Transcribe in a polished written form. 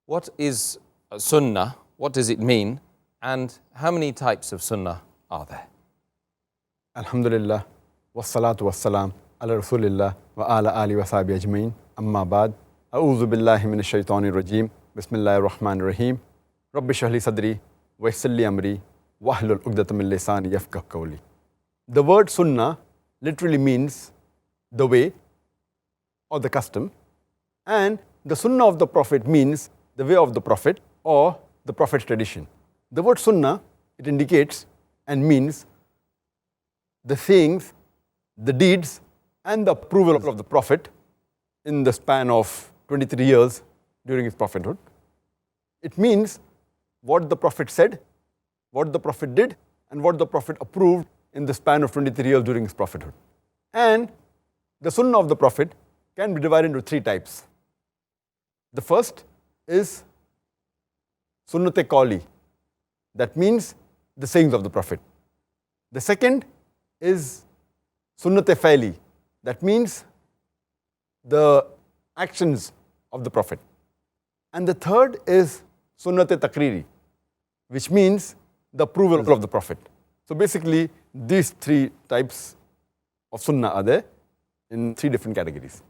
What is Sunnah? What does it mean? And how many types of Sunnah are there? Alhamdulillah, wassalatu wassalam, ala rasulillah, wa ala ali wa sahbihi ajmeen, amma ba'd. A'udhu billahi minash shaitanir rajim, bismillahir rahmanir rahim, rabbi shrah li sadri, wa yassir li amri, wahlul 'uqdatam min lisani yafqahu qawli. The word Sunnah literally means the way or the custom, and the Sunnah of the Prophet means the way of the Prophet or the Prophet's tradition. The word Sunnah, it indicates and means the sayings, the deeds, and the approval of the Prophet in the span of 23 years during his prophethood. It means what the Prophet said, what the Prophet did, and what the Prophet approved in the span of 23 years during his prophethood. And the Sunnah of the Prophet can be divided into three types. The first is Sunnat-e Qawli, that means the sayings of the Prophet. The second is Sunnat-e Faili, that means the actions of the Prophet. And the third is Sunnat-e Takriri, which means the approval of the Prophet. So basically, these three types of Sunnah are there in three different categories.